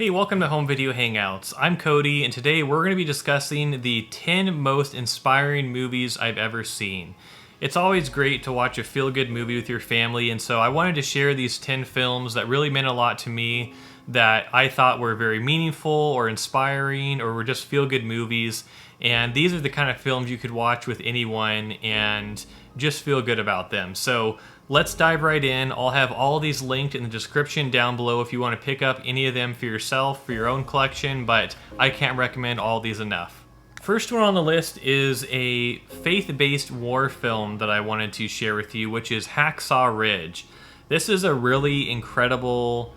Hey, welcome to Home Video Hangouts. I'm Cody, and today we're going to be discussing the 10 most inspiring movies I've ever seen. It's always great to watch a feel-good movie with your family, and so I wanted to share these 10 films that really meant a lot to me, that I thought were very meaningful or inspiring or were just feel-good movies. And these are the kind of films you could watch with anyone and just feel good about them. So let's dive right in. I'll have all these linked in the description down below if you want to pick up any of them for yourself, for your own collection, but I can't recommend all these enough. First one on the list is a faith-based war film that I wanted to share with you, which is Hacksaw Ridge. This is a really incredible,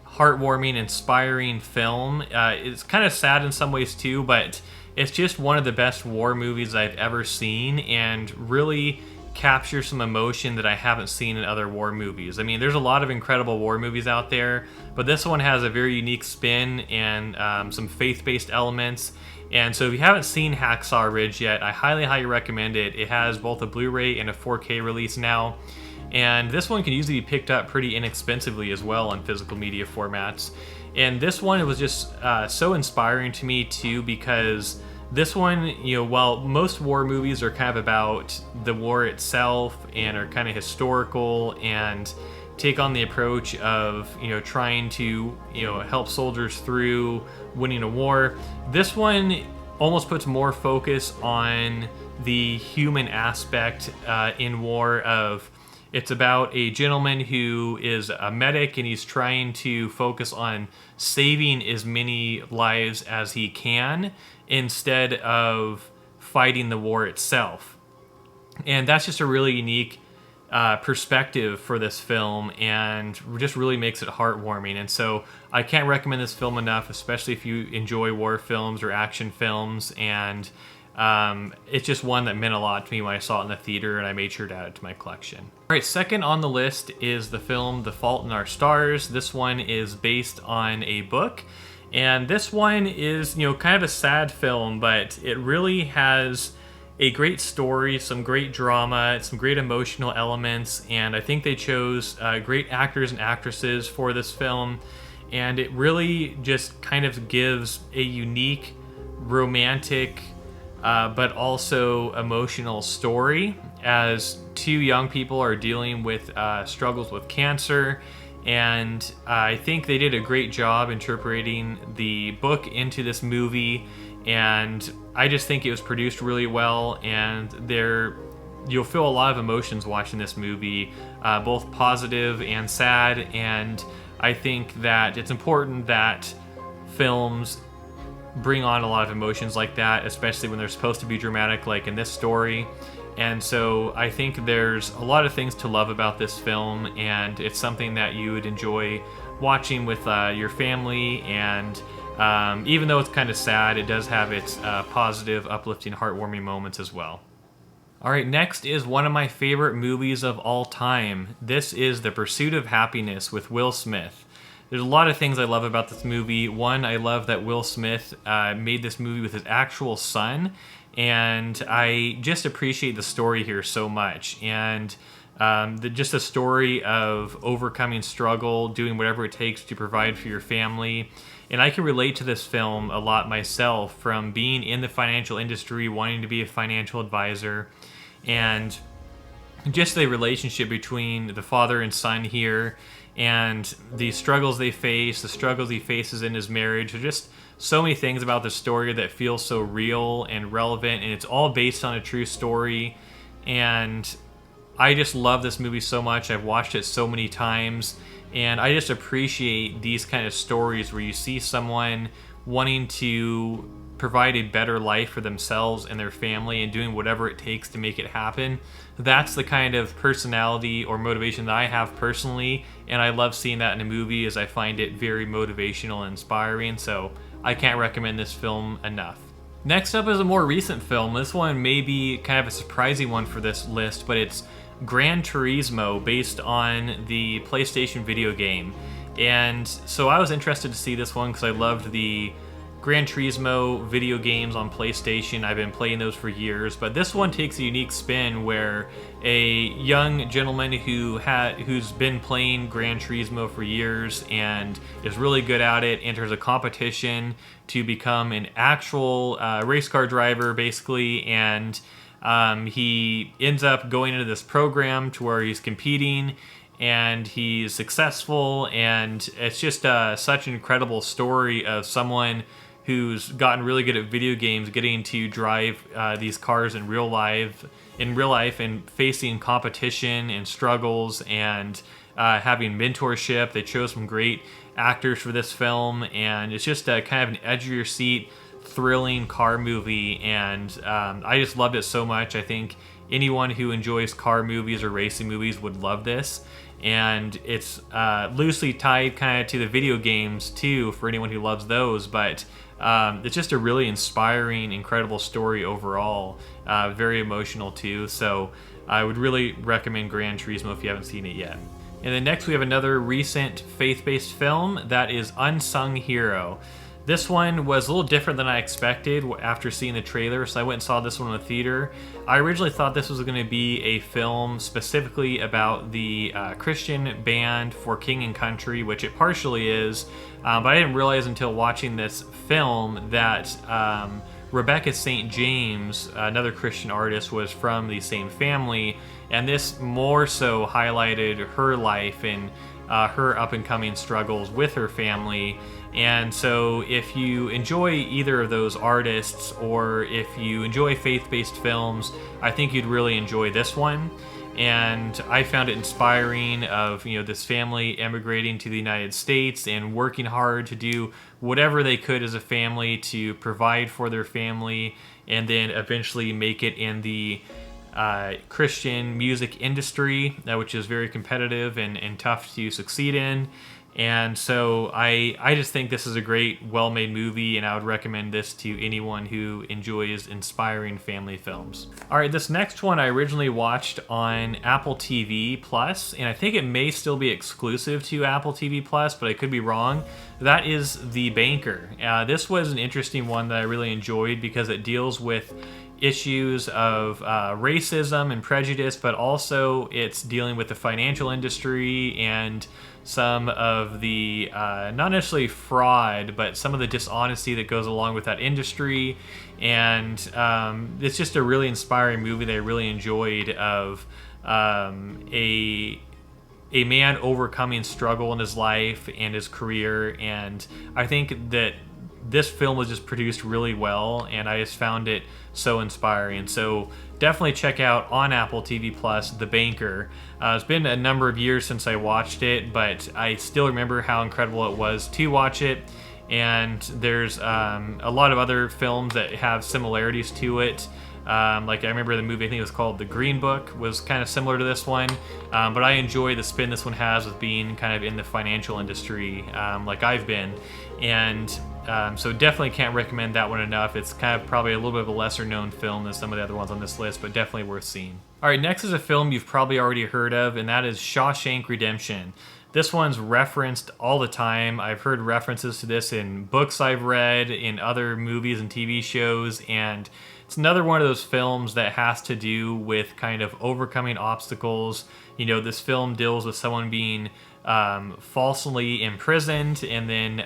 heartwarming, inspiring film. It's kind of sad in some ways too, but it's just one of the best war movies I've ever seen and really captures some emotion that I haven't seen in other war movies. I mean, there's a lot of incredible war movies out there, but this one has a very unique spin and some faith-based elements. And so if you haven't seen Hacksaw Ridge yet, I highly recommend it. It has both a Blu-ray and a 4K release now. And this one can usually be picked up pretty inexpensively as well on physical media formats. And this one was just so inspiring to me too, because this one, while most war movies are kind of about the war itself and are kind of historical and take on the approach of, trying to, help soldiers through winning a war, this one almost puts more focus on the human aspect in war of, it's about a gentleman who is a medic and he's trying to focus on saving as many lives as he can instead of fighting the war itself. And that's just a really unique perspective for this film and just really makes it heartwarming. And so I can't recommend this film enough, especially if you enjoy war films or action films. And it's just one that meant a lot to me when I saw it in the theater, and I made sure to add it to my collection. All right, second on the list is the film The Fault in Our Stars. This one is based on a book, and this one is, kind of a sad film, but it really has a great story, some great drama, some great emotional elements, and I think they chose great actors and actresses for this film, and it really just kind of gives a unique, romantic, but also emotional story as two young people are dealing with struggles with cancer. And I think they did a great job interpreting the book into this movie, and I just think it was produced really well, and you'll feel a lot of emotions watching this movie, both positive and sad. And I think that it's important that films bring on a lot of emotions like that, especially when they're supposed to be dramatic, like in this story. And so I think there's a lot of things to love about this film, and it's something that you would enjoy watching with your family. And even though it's kind of sad, it does have its positive, uplifting, heartwarming moments as well. All right, next is one of my favorite movies of all time. This is The Pursuit of Happiness with Will Smith. There's a lot of things I love about this movie. One, I love that Will Smith made this movie with his actual son, and I just appreciate the story here so much. And just a story of overcoming struggle, doing whatever it takes to provide for your family. And I can relate to this film a lot myself, from being in the financial industry, wanting to be a financial advisor, and just the relationship between the father and son here, and the struggles they face, the struggles he faces in his marriage. There's just so many things about the story that feel so real and relevant, and it's all based on a true story. And I just love this movie so much. I've watched it so many times, and I just appreciate these kind of stories where you see someone wanting to provide a better life for themselves and their family and doing whatever it takes to make it happen. That's the kind of personality or motivation that I have personally, and I love seeing that in a movie, as I find it very motivational and inspiring. So I can't recommend this film enough. Next up is a more recent film. This one may be kind of a surprising one for this list, but it's Gran Turismo, based on the PlayStation video game. And so I was interested to see this one because I loved the Gran Turismo video games on PlayStation. I've been playing those for years, but this one takes a unique spin where a young gentleman who's been playing Gran Turismo for years and is really good at it enters a competition to become an actual race car driver, basically, and he ends up going into this program to where he's competing and he's successful, and it's just such an incredible story of someone who's gotten really good at video games, getting to drive these cars in real life, and facing competition and struggles, and having mentorship. They chose some great actors for this film, and it's just a kind of an edge of your seat, thrilling car movie, and I just loved it so much. I think anyone who enjoys car movies or racing movies would love this. And it's loosely tied kind of to the video games too, for anyone who loves those, but it's just a really inspiring, incredible story overall. Very emotional too, so I would really recommend Gran Turismo if you haven't seen it yet. And then next we have another recent faith-based film, that is Unsung Hero. This one was a little different than I expected after seeing the trailer, so I went and saw this one in the theater. I originally thought this was going to be a film specifically about the Christian band For King and Country, which it partially is, but I didn't realize until watching this film that Rebecca St. James, another Christian artist, was from the same family, and this more so highlighted her life and her up-and-coming struggles with her family. And so if you enjoy either of those artists, or if you enjoy faith-based films, I think you'd really enjoy this one. And I found it inspiring of, this family emigrating to the United States and working hard to do whatever they could as a family to provide for their family, and then eventually make it in the Christian music industry, which is very competitive and tough to succeed in. And so I just think this is a great, well-made movie, and I would recommend this to anyone who enjoys inspiring family films. All right, this next one I originally watched on Apple TV Plus, and I think it may still be exclusive to Apple TV Plus, but I could be wrong. That is The Banker. This was an interesting one that I really enjoyed because it deals with issues of racism and prejudice, but also it's dealing with the financial industry and some of the, not necessarily fraud, but some of the dishonesty that goes along with that industry. And it's just a really inspiring movie that I really enjoyed, of a man overcoming struggle in his life and his career. And I think that this film was just produced really well, and I just found it so inspiring. So definitely check out on Apple TV Plus The Banker. It's been a number of years since I watched it, but I still remember how incredible it was to watch it. And there's a lot of other films that have similarities to it. Like I remember the movie, I think it was called The Green Book, was kind of similar to this one. But I enjoy the spin this one has with being kind of in the financial industry, like I've been. And so definitely can't recommend that one enough. It's kind of probably a little bit of a lesser known film than some of the other ones on this list, but definitely worth seeing. All right, next is a film you've probably already heard of, and that is Shashank Redemption. This one's referenced all the time. I've heard references to this in books I've read, in other movies and TV shows, and it's another one of those films that has to do with kind of overcoming obstacles. This film deals with someone being falsely imprisoned, and then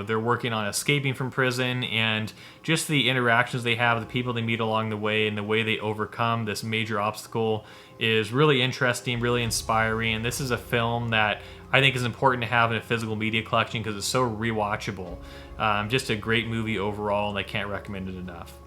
they're working on escaping from prison, and just the interactions they have, the people they meet along the way, and the way they overcome this major obstacle is really interesting, really inspiring. And this is a film that I think is important to have in a physical media collection because it's so rewatchable. Just a great movie overall, and I can't recommend it enough.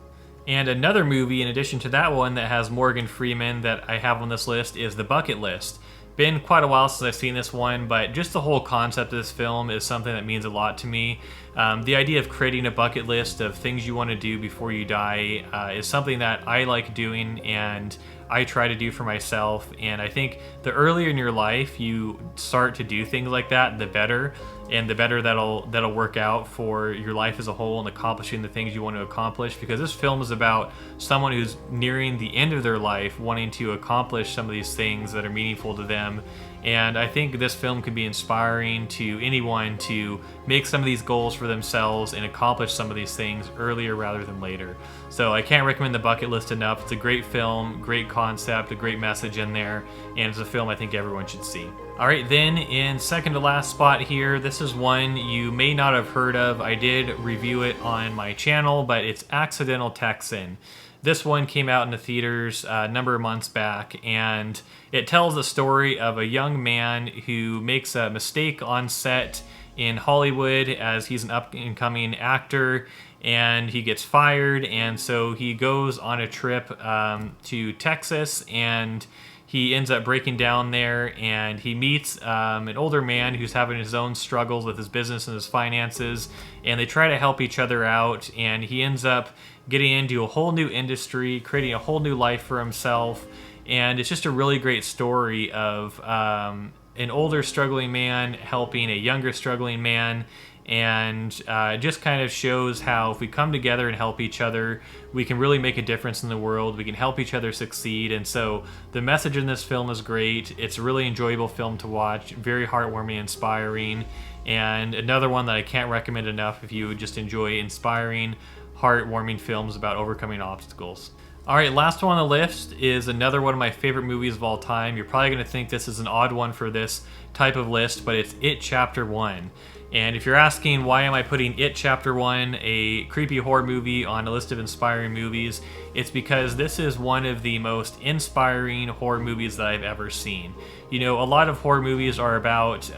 And another movie in addition to that one that has Morgan Freeman that I have on this list is The Bucket List. Been quite a while since I've seen this one, but just the whole concept of this film is something that means a lot to me. The idea of creating a bucket list of things you want to do before you die is something that I like doing, and I try to do for myself. And I think the earlier in your life you start to do things like that, the better. And the better that'll work out for your life as a whole and accomplishing the things you want to accomplish. Because this film is about someone who's nearing the end of their life, wanting to accomplish some of these things that are meaningful to them. And I think this film could be inspiring to anyone to make some of these goals for themselves and accomplish some of these things earlier rather than later. So I can't recommend The Bucket List enough. It's a great film, great concept, a great message in there, and it's a film I think everyone should see. All right, then in second to last spot here, this is one you may not have heard of. I did review it on my channel, but it's Accidental Texon. This one came out in the theaters a number of months back, and it tells the story of a young man who makes a mistake on set in Hollywood as he's an up-and-coming actor, and he gets fired, and so he goes on a trip to Texas, and he ends up breaking down there, and he meets an older man who's having his own struggles with his business and his finances, and they try to help each other out, and he ends up getting into a whole new industry, creating a whole new life for himself, and it's just a really great story of an older struggling man helping a younger struggling man, and it just kind of shows how if we come together and help each other, we can really make a difference in the world. We can help each other succeed. And so the message in this film is great. It's a really enjoyable film to watch, very heartwarming, inspiring, and another one that I can't recommend enough if you just enjoy inspiring, heartwarming films about overcoming obstacles. All right, last one on the list is another one of my favorite movies of all time. You're probably going to think this is an odd one for this type of list, but it's It Chapter 1. And if you're asking why am I putting It Chapter 1, a creepy horror movie, on a list of inspiring movies, it's because this is one of the most inspiring horror movies that I've ever seen. You know, a lot of horror movies are about,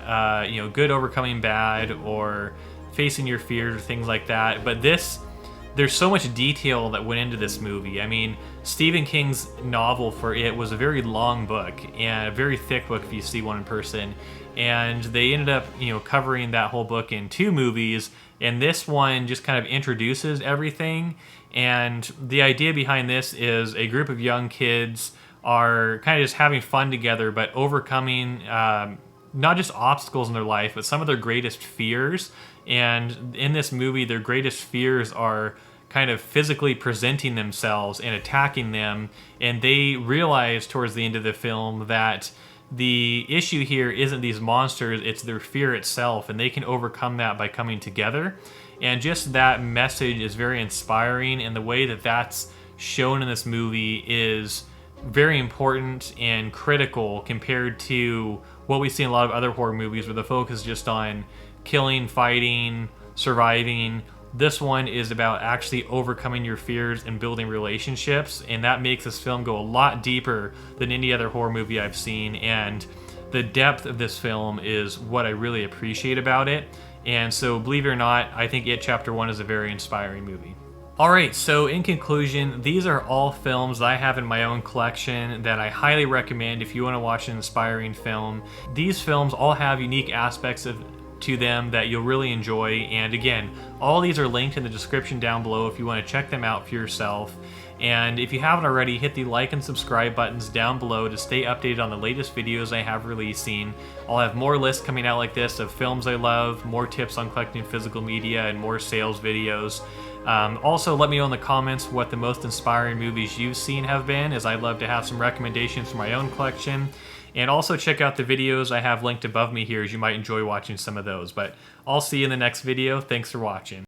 good overcoming bad or facing your fears or things like that, but there's so much detail that went into this movie. I mean, Stephen King's novel for It was a very long book and a very thick book if you see one in person. And they ended up, covering that whole book in 2 movies. And this one just kind of introduces everything. And the idea behind this is a group of young kids are kind of just having fun together, but overcoming not just obstacles in their life, but some of their greatest fears. And in this movie, their greatest fears are kind of physically presenting themselves and attacking them. And they realize towards the end of the film that the issue here isn't these monsters, it's their fear itself, and they can overcome that by coming together. And just that message is very inspiring, and the way that that's shown in this movie is very important and critical compared to what we see in a lot of other horror movies where the focus is just on killing, fighting, surviving. This one is about actually overcoming your fears and building relationships, and that makes this film go a lot deeper than any other horror movie I've seen, and the depth of this film is what I really appreciate about it. And so, believe it or not, I think It Chapter 1 is a very inspiring movie. Alright, so in conclusion, these are all films that I have in my own collection that I highly recommend if you want to watch an inspiring film. These films all have unique aspects to them that you'll really enjoy, and again, all these are linked in the description down below if you want to check them out for yourself. And if you haven't already, hit the like and subscribe buttons down below to stay updated on the latest videos I have releasing. I'll have more lists coming out like this of films I love, more tips on collecting physical media, and more sales videos. Also, let me know in the comments what the most inspiring movies you've seen have been, as I'd love to have some recommendations for my own collection. And also check out the videos I have linked above me here, as you might enjoy watching some of those. But I'll see you in the next video. Thanks for watching.